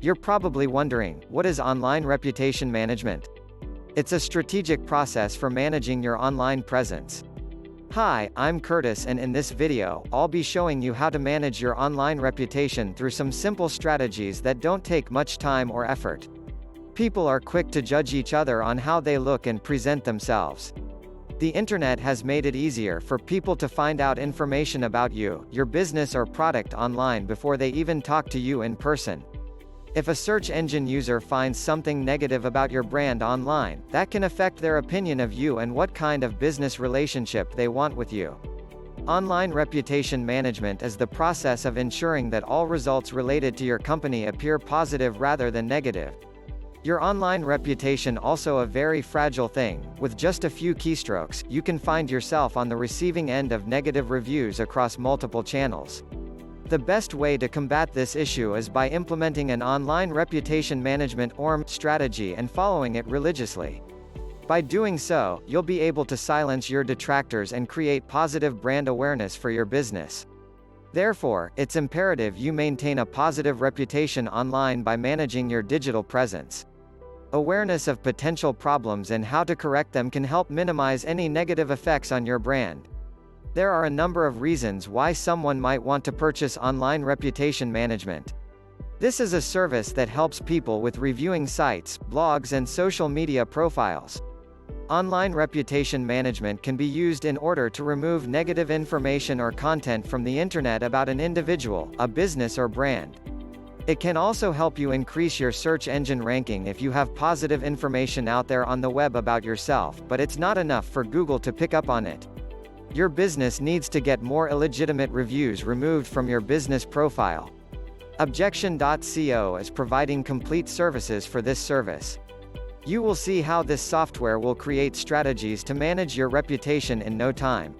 You're probably wondering, what is online reputation management? It's a strategic process for managing your online presence. Hi, I'm Curtis, and in this video, I'll be showing you how to manage your online reputation through some simple strategies that don't take much time or effort. People are quick to judge each other on how they look and present themselves. The internet has made it easier for people to find out information about you, your business or product online before they even talk to you in person. If a search engine user finds something negative about your brand online, that can affect their opinion of you and what kind of business relationship they want with you. Online reputation management is the process of ensuring that all results related to your company appear positive rather than negative. Your online reputation also a very fragile thing. With just a few keystrokes, you can find yourself on the receiving end of negative reviews across multiple channels. The best way to combat this issue is by implementing an online reputation management strategy and following it religiously. By doing so, you'll be able to silence your detractors and create positive brand awareness for your business. Therefore, it's imperative you maintain a positive reputation online by managing your digital presence. Awareness of potential problems and how to correct them can help minimize any negative effects on your brand. There are a number of reasons why someone might want to purchase online reputation management. This is a service that helps people with reviewing sites, blogs, and social media profiles. Online reputation management can be used in order to remove negative information or content from the internet about an individual, a business or brand. It can also help you increase your search engine ranking if you have positive information out there on the web about yourself, but it's not enough for Google to pick up on it. Your business needs to get more illegitimate reviews removed from your business profile. Objection.co is providing complete services for this service. You will see how this software will create strategies to manage your reputation in no time.